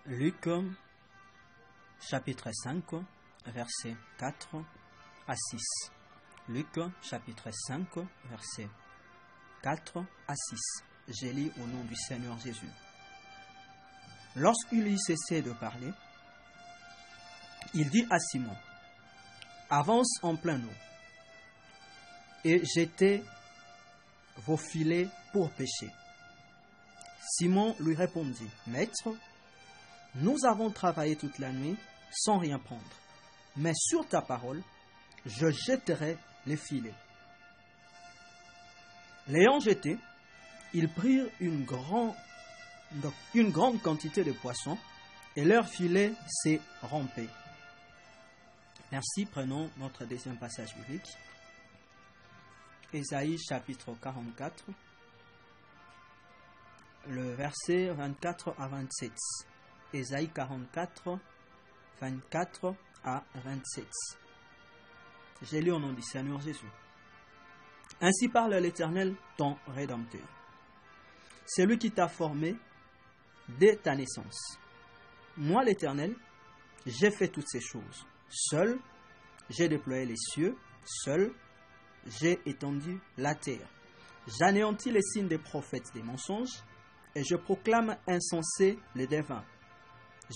Luc, chapitre 5, versets 4 à 6. Luc, chapitre 5, versets 4 à 6. J'ai lu au nom du Seigneur Jésus. Lorsqu'il eut cessé de parler, il dit à Simon, « Avance en pleine eau, et jetez vos filets pour pêcher. » Simon lui répondit, « Maître, nous avons travaillé toute la nuit sans rien prendre, mais sur ta parole, je jetterai les filets. » L'ayant jeté, ils prirent une grande quantité de poissons et leur filet s'est rempli. Merci, prenons notre deuxième passage biblique. Ésaïe chapitre 44, le verset 24 à 27. Ésaïe 44, 24 à 27. J'ai lu au nom du Seigneur Jésus. Ainsi parle l'Éternel, ton Rédempteur, celui qui t'a formé dès ta naissance. Moi, l'Éternel, j'ai fait toutes ces choses. Seul, j'ai déployé les cieux. Seul, j'ai étendu la terre. J'anéantis les signes des prophètes des mensonges et je proclame insensés les devins.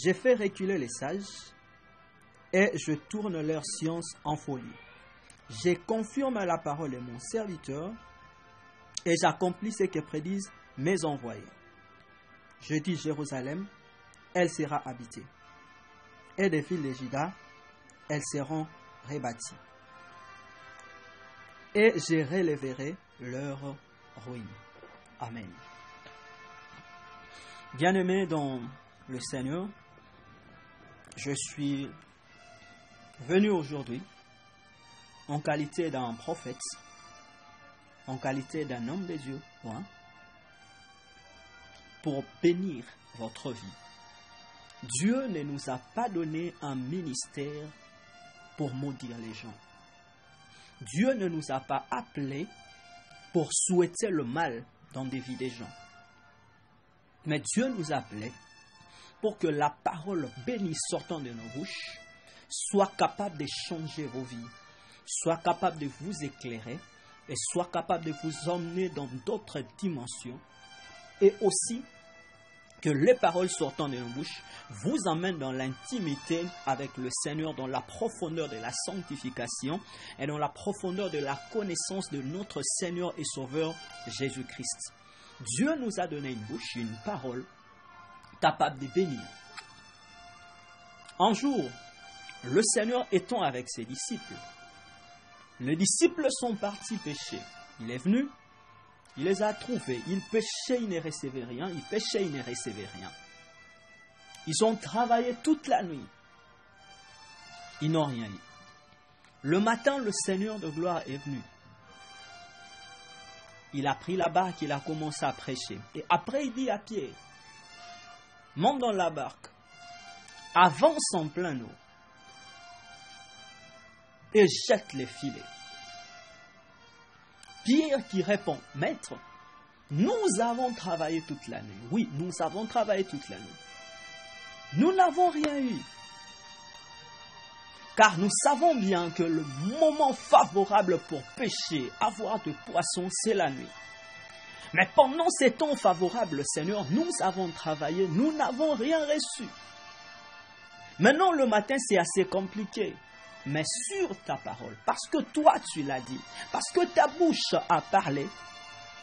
J'ai fait reculer les sages et je tourne leur science en folie. Je confirme la parole de mon serviteur et j'accomplis ce que prédisent mes envoyés. Je dis Jérusalem, elle sera habitée. Et des villes de Juda, elles seront rebâties. Et je relèverai leur ruine. Amen. Bien-aimés dans le Seigneur, je suis venu aujourd'hui en qualité d'un prophète, en qualité d'un homme de Dieu, pour bénir votre vie. Dieu ne nous a pas donné un ministère pour maudire les gens. Dieu ne nous a pas appelés pour souhaiter le mal dans des vies des gens. Mais Dieu nous a appelés pour que la parole bénie sortant de nos bouches soit capable de changer vos vies, soit capable de vous éclairer et soit capable de vous emmener dans d'autres dimensions, et aussi que les paroles sortant de nos bouches vous emmènent dans l'intimité avec le Seigneur, dans la profondeur de la sanctification et dans la profondeur de la connaissance de notre Seigneur et Sauveur Jésus-Christ. Dieu nous a donné une bouche, une parole capable de bénir. Un jour, le Seigneur étant avec ses disciples, les disciples sont partis pêcher. Il est venu, il les a trouvés. Ils pêchaient, ils ne recevaient rien. Ils pêchaient, ils ne recevaient rien. Ils ont travaillé toute la nuit. Ils n'ont rien eu. Le matin, le Seigneur de gloire est venu. Il a pris la barque, il a commencé à prêcher. Et après, il dit à Pierre, monte dans la barque, avance en plein eau et jette les filets. Pierre qui répond, Maître, nous avons travaillé toute la nuit. Oui, nous avons travaillé toute la nuit. Nous n'avons rien eu. Car nous savons bien que le moment favorable pour pêcher, avoir de poissons, c'est la nuit. Mais pendant ces temps favorables, Seigneur, nous avons travaillé, nous n'avons rien reçu. Maintenant, le matin, c'est assez compliqué. Mais sur ta parole, parce que toi tu l'as dit, parce que ta bouche a parlé,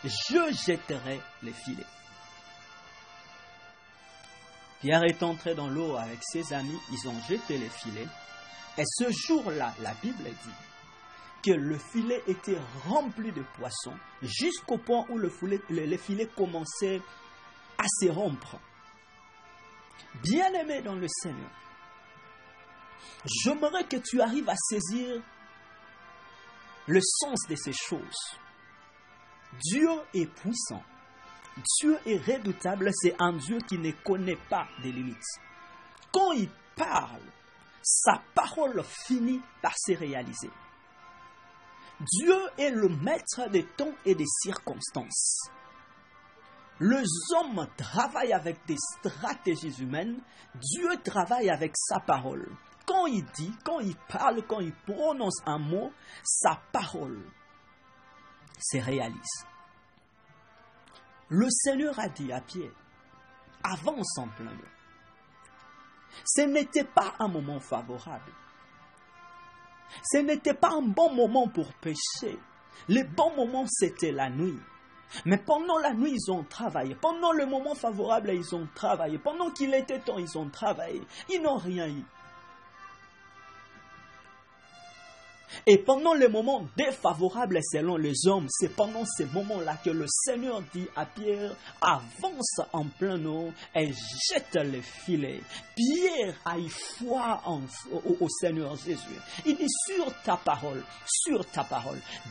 je jetterai les filets. Pierre est entré dans l'eau avec ses amis, ils ont jeté les filets. Et ce jour-là, la Bible dit que le filet était rempli de poissons jusqu'au point où les filets commençaient à se rompre. Bien-aimé dans le Seigneur, j'aimerais que tu arrives à saisir le sens de ces choses. Dieu est puissant. Dieu est redoutable. C'est un Dieu qui ne connaît pas de limites. Quand il parle, sa parole finit par se réaliser. Dieu est le maître des temps et des circonstances. Les hommes travaillent avec des stratégies humaines. Dieu travaille avec sa parole. Quand il dit, quand il parle, quand il prononce un mot, sa parole se réalise. Le Seigneur a dit à Pierre, avance en plein eau. Ce n'était pas un moment favorable. Ce n'était pas un bon moment pour pécher. Le bon moment, c'était la nuit. Mais pendant la nuit, ils ont travaillé. Pendant le moment favorable, ils ont travaillé. Pendant qu'il était temps, ils ont travaillé. Ils n'ont rien eu. Et pendant les moments défavorables selon les hommes, c'est pendant ces moments-là que le Seigneur dit à Pierre, avance en plein eau et jette les filets. Pierre a eu foi au Seigneur Jésus. Il dit sur ta parole.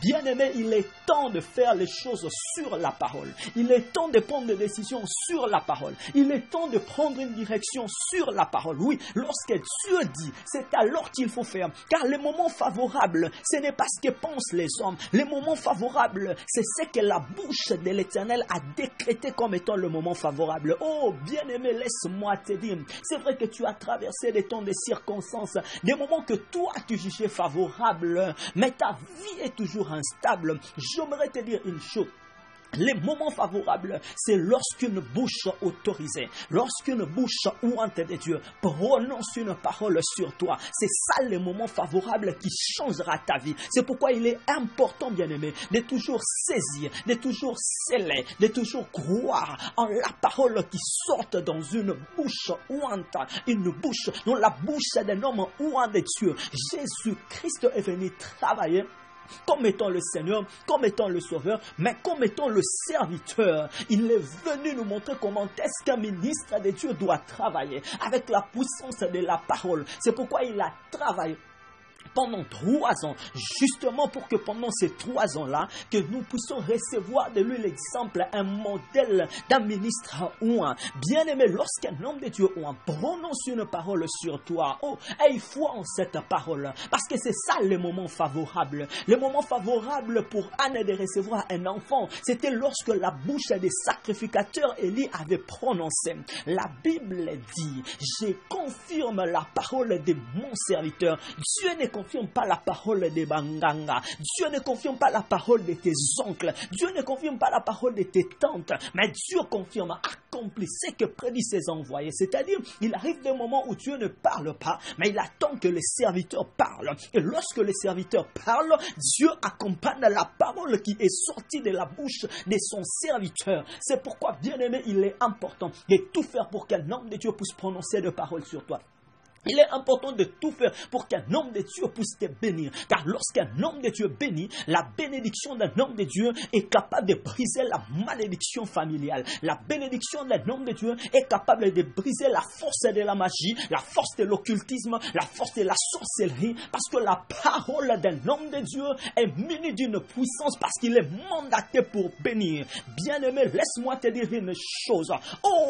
Bien-aimé, il est temps de faire les choses sur la parole. Il est temps de prendre des décisions sur la parole. Il est temps de prendre une direction sur la parole. Oui, lorsque Dieu dit, c'est alors qu'il faut faire. Car les moments favorables, ce n'est pas ce que pensent les hommes. Les moments favorables, c'est ce que la bouche de l'Éternel a décrété comme étant le moment favorable. Oh, bien-aimé, laisse-moi te dire, c'est vrai que tu as traversé des temps, des circonstances, des moments que toi tu jugeais favorables, mais ta vie est toujours instable. J'aimerais te dire une chose. Les moments favorables, c'est lorsqu'une bouche autorisée, lorsqu'une bouche ouante de Dieu prononce une parole sur toi. C'est ça le moment favorable qui changera ta vie. C'est pourquoi il est important, bien-aimé, de toujours saisir, de toujours sceller, de toujours croire en la parole qui sort dans une bouche ouante, une bouche, dans la bouche d'un homme ouant de Dieu. Jésus-Christ est venu travailler comme étant le Seigneur, comme étant le Sauveur, mais comme étant le serviteur. Il est venu nous montrer comment est-ce qu'un ministre de Dieu doit travailler avec la puissance de la parole. C'est pourquoi il a travaillé pendant 3 ans, justement pour que pendant ces 3 ans-là, que nous puissions recevoir de lui l'exemple, un modèle d'un ministre ouin. Bien-aimé, lorsqu'un homme de Dieu ouin prononce une parole sur toi, oh, aie foi en cette parole, parce que c'est ça le moment favorable. Le moment favorable pour Anne de recevoir un enfant, c'était lorsque la bouche des sacrificateurs Élie avait prononcé. La Bible dit, je confirme la parole de mon serviteur. Dieu ne confirme pas la parole des Banganga. Dieu ne confirme pas la parole de tes oncles. Dieu ne confirme pas la parole de tes tantes. Mais Dieu confirme, accomplit ce que prédit ses envoyés. C'est-à-dire, il arrive des moments où Dieu ne parle pas, mais il attend que les serviteurs parlent. Et lorsque les serviteurs parlent, Dieu accompagne la parole qui est sortie de la bouche de son serviteur. C'est pourquoi, bien-aimé, il est important de tout faire pour qu'un homme de Dieu puisse prononcer des paroles sur toi. Il est important de tout faire pour qu'un homme de Dieu puisse te bénir. Car lorsqu'un homme de Dieu bénit, la bénédiction d'un homme de Dieu est capable de briser la malédiction familiale. La bénédiction d'un homme de Dieu est capable de briser la force de la magie, la force de l'occultisme, la force de la sorcellerie. Parce que la parole d'un homme de Dieu est munie d'une puissance parce qu'il est mandaté pour bénir. Bien-aimé, laisse-moi te dire une chose.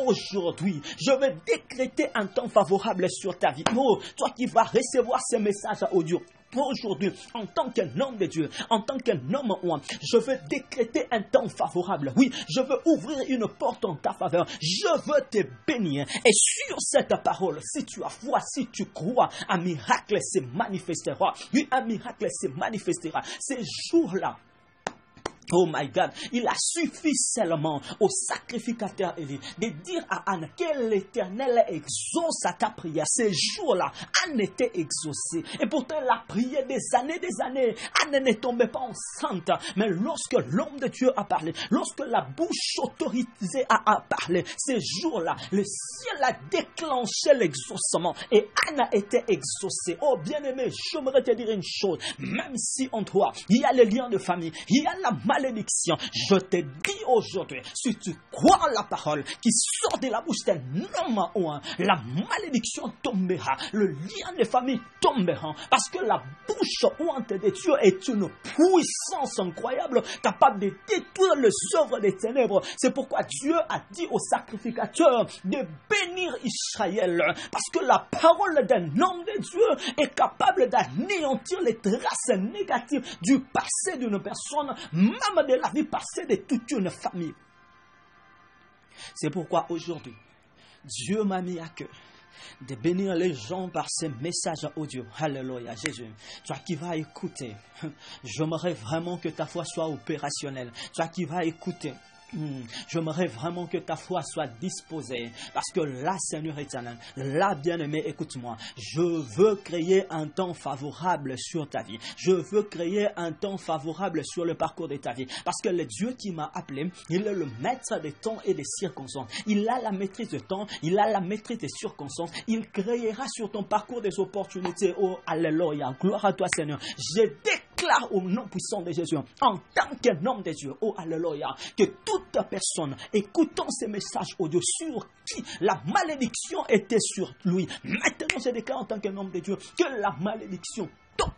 Aujourd'hui, je vais décréter un temps favorable sur ta vie. Oh, toi qui vas recevoir ces messages audio. Aujourd'hui, en tant qu'un homme de Dieu, en tant qu'un homme ouin, je veux décréter un temps favorable. Oui, je veux ouvrir une porte en ta faveur. Je veux te bénir. Et sur cette parole, si tu as foi, si tu crois, un miracle se manifestera. Oui, un miracle se manifestera. Ces jours-là, oh my God, il a suffi seulement au sacrificateur Élie de dire à Anne que l'Éternel exauce à ta prière. Ces jours-là, Anne était exaucée. Et pourtant, elle a prié des années. Anne ne tombait pas enceinte. Mais lorsque l'homme de Dieu a parlé, lorsque la bouche autorisée a parlé, ces jours-là, le ciel a déclenché l'exaucement. Et Anne a été exaucée. Oh bien-aimé, j'aimerais te dire une chose. Même si en toi, il y a les liens de famille, il y a la malédiction, je te dis aujourd'hui, si tu crois en la parole qui sort de la bouche d'un homme ouin, la malédiction tombera, le lien de famille tombera, parce que la bouche ouante de Dieu est une puissance incroyable, capable de détruire les œuvres des ténèbres. C'est pourquoi Dieu a dit aux sacrificateurs de bénir Israël, parce que la parole d'un homme de Dieu est capable d'anéantir les traces négatives du passé d'une personne, même de la vie passée de toute une famille. C'est pourquoi aujourd'hui, Dieu m'a mis à cœur de bénir les gens par ces messages audio. Alléluia, Jésus. Toi qui vas écouter, j'aimerais vraiment que ta foi soit opérationnelle. Toi qui vas écouter, j'aimerais vraiment que ta foi soit disposée. Parce que là, Seigneur éternel, là, bien-aimé, écoute-moi. Je veux créer un temps favorable sur ta vie. Je veux créer un temps favorable sur le parcours de ta vie. Parce que le Dieu qui m'a appelé, il est le maître des temps et des circonstances. Il a la maîtrise du temps, il a la maîtrise des circonstances. Il créera sur ton parcours des opportunités. Oh, alléluia. Gloire à toi, Seigneur. Je déclare au nom puissant de Jésus, en tant qu'un homme de Dieu, oh, alléluia, que toute personne écoutant ces messages audio sur qui la malédiction était sur lui. Maintenant, je déclare en tant qu'un homme de Dieu que la malédiction tombe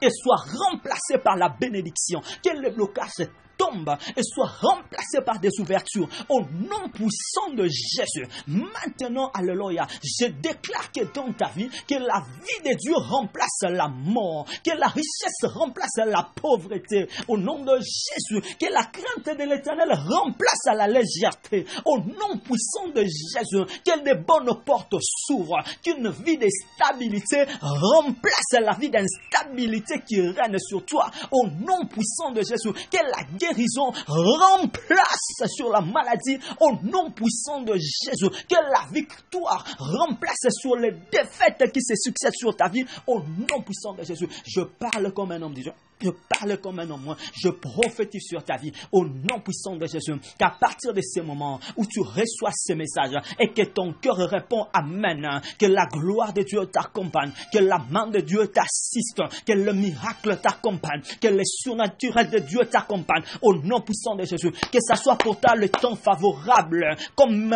et soit remplacée par la bénédiction. Que le blocage tombe et soit remplacé par des ouvertures au nom puissant de Jésus. Maintenant, alléluia, je déclare que dans ta vie, que la vie de Dieu remplace la mort, que la richesse remplace la pauvreté au nom de Jésus, que la crainte de l'Éternel remplace la légèreté au nom puissant de Jésus, que de bonnes portes s'ouvrent, qu'une vie de stabilité remplace la vie d'instabilité qui règne sur toi au nom puissant de Jésus, que la guérison remplace sur la maladie au nom puissant de Jésus, que la victoire remplace sur les défaites qui se succèdent sur ta vie au nom puissant de Jésus. Je parle comme un homme de Dieu. Je parle comme un homme, je prophétise sur ta vie au nom puissant de Jésus, qu'à partir de ces moments où tu reçois ces messages et que ton cœur répond Amen, que la gloire de Dieu t'accompagne, que la main de Dieu t'assiste, que le miracle t'accompagne, que le surnaturel de Dieu t'accompagne au nom puissant de Jésus, que ça soit pour toi le temps favorable comme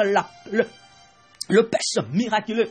le pêche miraculeux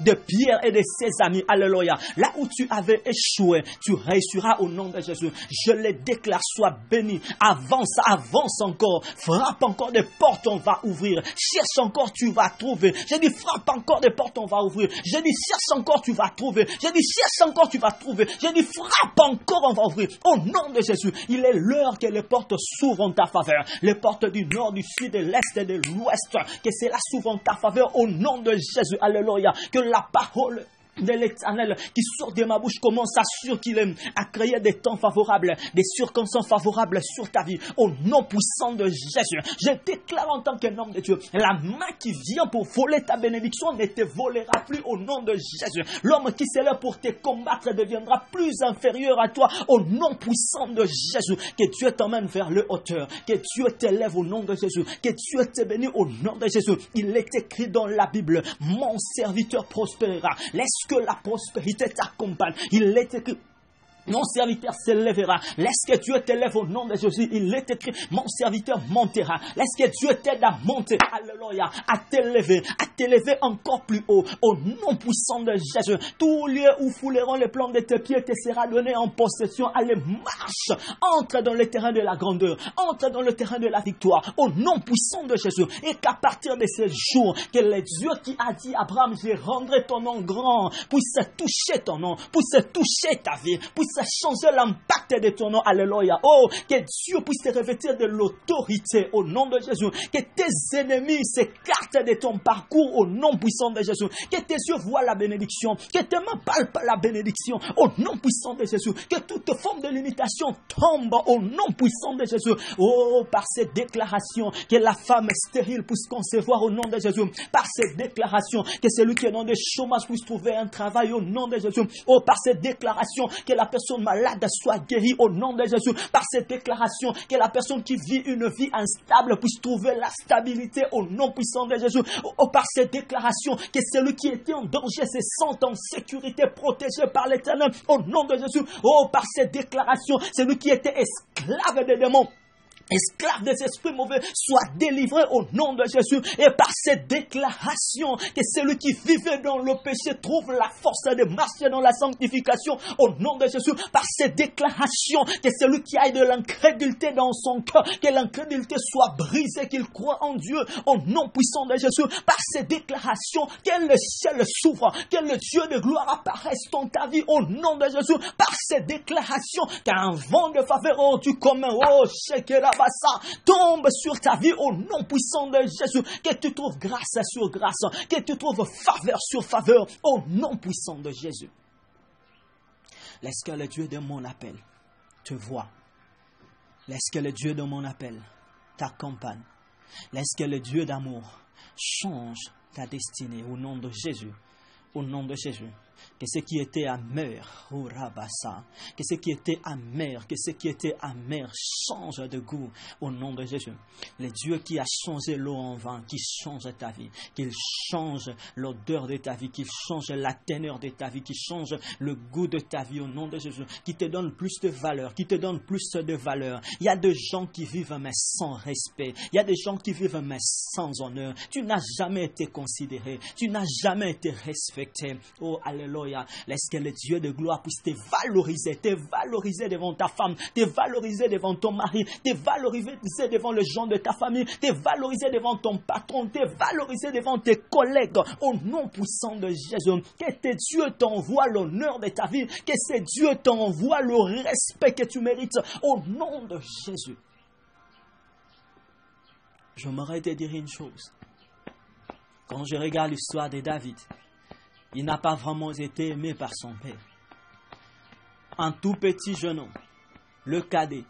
de Pierre et de ses amis, alléluia. Là où tu avais échoué, tu réussiras au nom de Jésus. Je le déclare, sois béni. Avance, avance encore. Frappe encore des portes, on va ouvrir. Cherche encore, tu vas trouver. Je dis, frappe encore des portes, on va ouvrir. Je dis, cherche encore, tu vas trouver. Je dis, cherche encore, tu vas trouver. Je dis, frappe encore, on va ouvrir. Au nom de Jésus, il est l'heure que les portes s'ouvrent en ta faveur. Les portes du nord, du sud, de l'est et de l'ouest. Que cela s'ouvre en ta faveur au nom de Jésus, alléluia. Que la parole de l'Éternel qui sort de ma bouche commence à assurer qu'il aime à créer des temps favorables, des circonstances favorables sur ta vie au nom puissant de Jésus. Je déclare en tant qu'un homme de Dieu, la main qui vient pour voler ta bénédiction ne te volera plus au nom de Jésus. L'homme qui s'élève pour te combattre deviendra plus inférieur à toi au nom puissant de Jésus. Que Dieu t'emmène vers le hauteur, que Dieu t'élève au nom de Jésus, que Dieu te bénisse au nom de Jésus. Il est écrit dans la Bible, mon serviteur prospérera. Laisse que la prospérité t'accompagne. Il est écrit, mon serviteur s'élèvera. Laisse que Dieu t'élève au nom de Jésus. Il est écrit, mon serviteur montera. Laisse que Dieu t'aide à monter. Alléluia. À t'élever encore plus haut. Au nom puissant de Jésus. Tout lieu où fouleront les plans de tes pieds te sera donné en possession. Allez, marche. Entre dans le terrain de la grandeur. Entre dans le terrain de la victoire. Au nom puissant de Jésus. Et qu'à partir de ces jours, que le Dieu qui a dit à Abraham, je rendrai ton nom grand, puisse toucher ton nom, puisse toucher ta vie, puisse changer l'impact de ton nom, alléluia. Oh, que Dieu puisse te revêtir de l'autorité au nom de Jésus, que tes ennemis s'écartent de ton parcours au nom puissant de Jésus, que tes yeux voient la bénédiction, que tes mains palpent la bénédiction au nom puissant de Jésus, que toute forme de limitation tombe au nom puissant de Jésus. Oh, par ces déclarations, que la femme stérile puisse concevoir au nom de Jésus, par ces déclarations, que celui qui est dans des chômages puisse trouver un travail au nom de Jésus. Oh, par ces déclarations, que la personne malade soit guérie au nom de Jésus. Par cette déclaration, que la personne qui vit une vie instable puisse trouver la stabilité au nom puissant de Jésus. Oh, par cette déclaration, que celui qui était en danger se sente en sécurité, protégé par l'Éternel au nom de Jésus. Oh, par cette déclaration, celui qui était esclave des démons, esclave des esprits mauvais, soit délivré au nom de Jésus. Et par cette déclaration, que celui qui vivait dans le péché trouve la force de marcher dans la sanctification au nom de Jésus. Par cette déclaration, que celui qui a de l'incrédulité dans son cœur, que l'incrédulité soit brisée, qu'il croit en Dieu au nom puissant de Jésus. Par cette déclaration, que le ciel s'ouvre, que le Dieu de gloire apparaisse dans ta vie au nom de Jésus. Par cette déclaration, qu'un vent de faveur, oh, tu comme un oh, shekera tombe sur ta vie au nom puissant de Jésus. Que tu trouves grâce sur grâce, que tu trouves faveur sur faveur au nom puissant de Jésus. Laisse que le Dieu de mon appel te voie. Laisse que le Dieu de mon appel t'accompagne. Laisse que le Dieu d'amour change ta destinée au nom de Jésus. Au nom de Jésus. Que ce qui était amer, que ce qui était amer change de goût au nom de Jésus. Le Dieu qui a changé l'eau en vin, qui change ta vie, qu'il change l'odeur de ta vie, qu'il change la teneur de ta vie, qu'il change le goût de ta vie au nom de Jésus, qui te donne plus de valeur, qui te donne plus de valeur. Il y a des gens qui vivent mais sans respect, il y a des gens qui vivent mais sans honneur. Tu n'as jamais été considéré, tu n'as jamais été respecté. Oh, alléluia. Laisse que le Dieu de gloire puisse te valoriser devant ta femme, te valoriser devant ton mari, te valoriser devant les gens de ta famille, te valoriser devant ton patron, te valoriser devant tes collègues. Au nom puissant de Jésus, que Dieu t'envoie l'honneur de ta vie, que ce Dieu t'envoie le respect que tu mérites. Au nom de Jésus. J'aimerais te dire une chose. Quand je regarde l'histoire de David, il n'a pas vraiment été aimé par son père. Un tout petit jeune homme, le cadet,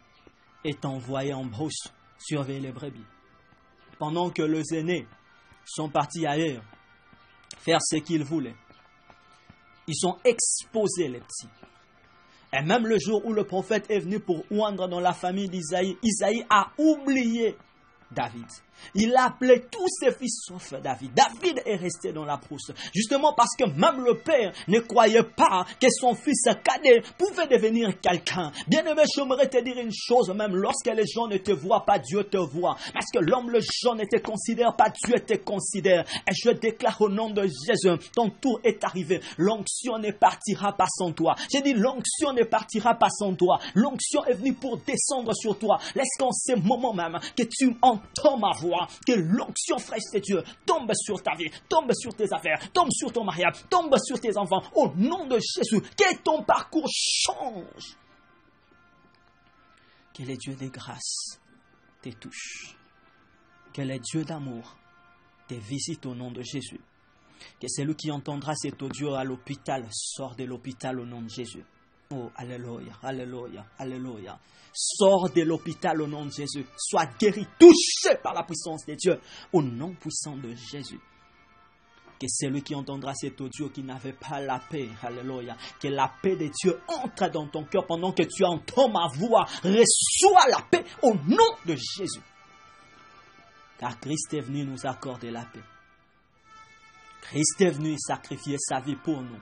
est envoyé en brousse surveiller les brebis. Pendant que les aînés sont partis ailleurs faire ce qu'ils voulaient. Ils ont exposé les petits. Et même le jour où le prophète est venu pour oindre dans la famille d'Isaïe, Isaïe a oublié David. Il a appelé tous ses fils sauf David. David est resté dans la brousse. Justement parce que même le père ne croyait pas que son fils cadet pouvait devenir quelqu'un. Bien-aimé, j'aimerais te dire une chose, même lorsque les gens ne te voient pas, Dieu te voit. Parce que l'homme, le jeune ne te considère pas, Dieu te considère. Et je déclare au nom de Jésus, ton tour est arrivé. L'onction ne partira pas sans toi. J'ai dit, l'onction ne partira pas sans toi. L'onction est venue pour descendre sur toi. Laisse qu'en ce moment même, que tu entends ma voix, que l'onction fraîche de Dieu tombe sur ta vie, tombe sur tes affaires, tombe sur ton mariage, tombe sur tes enfants. Au nom de Jésus, que ton parcours change. Que le Dieu de grâce te touche. Que le Dieu d'amour te visite au nom de Jésus. Que celui qui entendra cet audio à l'hôpital sort de l'hôpital au nom de Jésus. Oh, alléluia, alléluia, alléluia. Sors de l'hôpital au nom de Jésus. Sois guéri, touché par la puissance de Dieu. Au nom puissant de Jésus. Que celui qui entendra cet audio qui n'avait pas la paix, alléluia, que la paix de Dieu entre dans ton cœur pendant que tu entends ma voix. Reçois la paix au nom de Jésus. Car Christ est venu nous accorder la paix. Christ est venu sacrifier sa vie pour nous.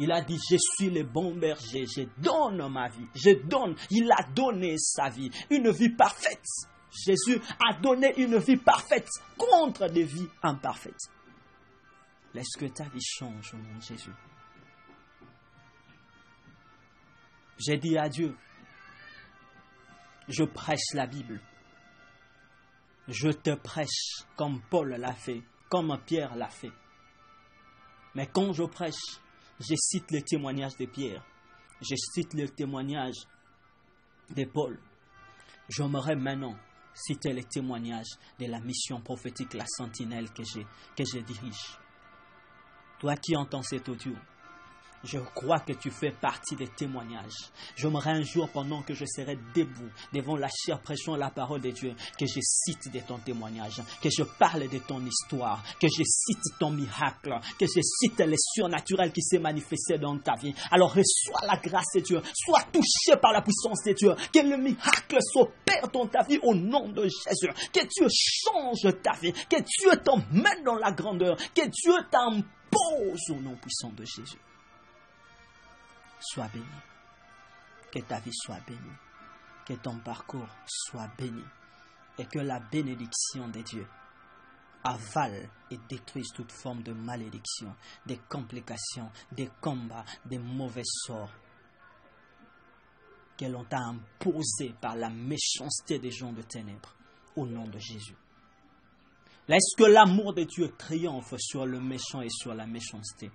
Il a dit, je suis le bon berger, je donne ma vie, je donne. Il a donné sa vie, une vie parfaite. Jésus a donné une vie parfaite contre des vies imparfaites. Laisse que ta vie change au nom de Jésus. J'ai dit à Dieu, je prêche la Bible. Je te prêche comme Paul l'a fait, comme Pierre l'a fait. Mais quand je prêche, je cite le témoignage de Pierre. Je cite le témoignage de Paul. J'aimerais maintenant citer le témoignage de la mission prophétique, la sentinelle que je dirige. Toi qui entends cet audio, je crois que tu fais partie des témoignages. J'aimerais un jour, pendant que je serai debout devant la chair prêchant la parole de Dieu, que je cite de ton témoignage, que je parle de ton histoire, que je cite ton miracle, que je cite le surnaturel qui s'est manifesté dans ta vie. Alors reçois la grâce de Dieu, sois touché par la puissance de Dieu, que le miracle s'opère dans ta vie au nom de Jésus, que Dieu change ta vie, que Dieu t'emmène dans la grandeur, que Dieu t'impose au nom puissant de Jésus. Sois béni, que ta vie soit bénie, que ton parcours soit béni et que la bénédiction de Dieu avale et détruise toute forme de malédiction, des complications, des combats, des mauvais sorts que l'on t'a imposés par la méchanceté des gens de ténèbres au nom de Jésus. Laisse que l'amour de Dieu triomphe sur le méchant et sur la méchanceté.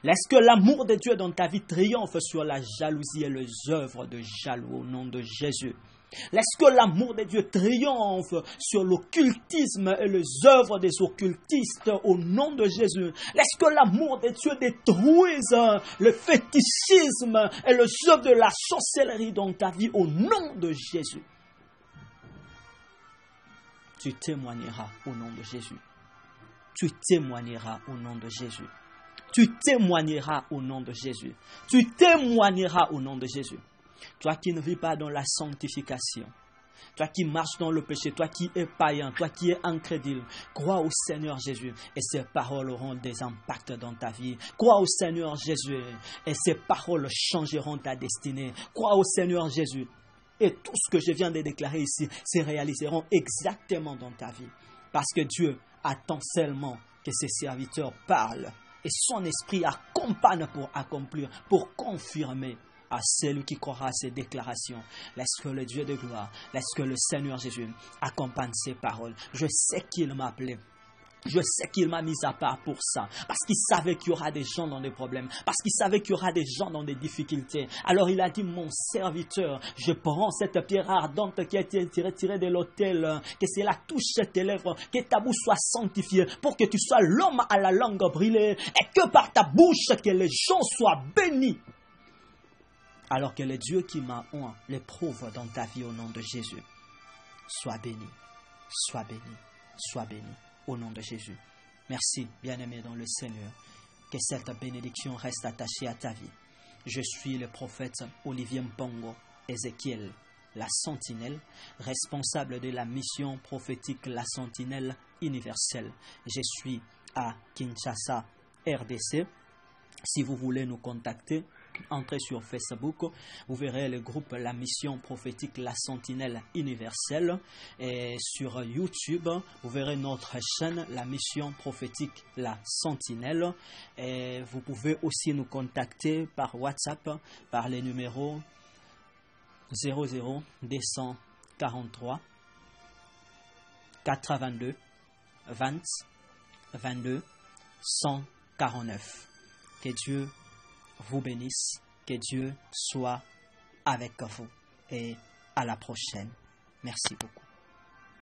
Laisse que l'amour de Dieu dans ta vie triomphe sur la jalousie et les œuvres de jaloux au nom de Jésus. Laisse que l'amour de Dieu triomphe sur l'occultisme et les œuvres des occultistes au nom de Jésus. Laisse que l'amour de Dieu détruise le fétichisme et les œuvres de la sorcellerie dans ta vie au nom de Jésus. Tu témoigneras au nom de Jésus. Tu témoigneras au nom de Jésus. Tu témoigneras au nom de Jésus. Tu témoigneras au nom de Jésus. Toi qui ne vis pas dans la sanctification, toi qui marches dans le péché, toi qui es païen, toi qui es incrédule, crois au Seigneur Jésus et ses paroles auront des impacts dans ta vie. Crois au Seigneur Jésus et ses paroles changeront ta destinée. Crois au Seigneur Jésus et tout ce que je viens de déclarer ici se réaliseront exactement dans ta vie. Parce que Dieu attend seulement que ses serviteurs parlent et son esprit accompagne pour accomplir, pour confirmer à celui qui croira à ces déclarations. Laisse que le Dieu de gloire, laisse que le Seigneur Jésus accompagne ces paroles. Je sais qu'il m'a appelé. Je sais qu'il m'a mis à part pour ça. Parce qu'il savait qu'il y aura des gens dans des problèmes. Parce qu'il savait qu'il y aura des gens dans des difficultés. Alors il a dit, mon serviteur, je prends cette pierre ardente qui a été retirée de l'autel, que cela touche tes lèvres, que ta bouche soit sanctifiée, pour que tu sois l'homme à la langue brûlée, et que par ta bouche, que les gens soient bénis. Alors que le Dieu qui m'a oint l'éprouve dans ta vie au nom de Jésus. Sois béni, sois béni, sois béni au nom de Jésus. Merci, bien-aimé dans le Seigneur. Que cette bénédiction reste attachée à ta vie. Je suis le prophète Olivier Mpongo Ézéchiel, la sentinelle, responsable de la mission prophétique La Sentinelle Universelle. Je suis à Kinshasa, RDC. Si vous voulez nous contacter, entrez sur Facebook, vous verrez le groupe La Mission Prophétique La Sentinelle Universelle, et sur YouTube, vous verrez notre chaîne La Mission Prophétique La Sentinelle, et vous pouvez aussi nous contacter par WhatsApp, par les numéros 00 243 82 20 22 149. Que Dieu vous bénisse, que Dieu soit avec vous et à la prochaine. Merci beaucoup.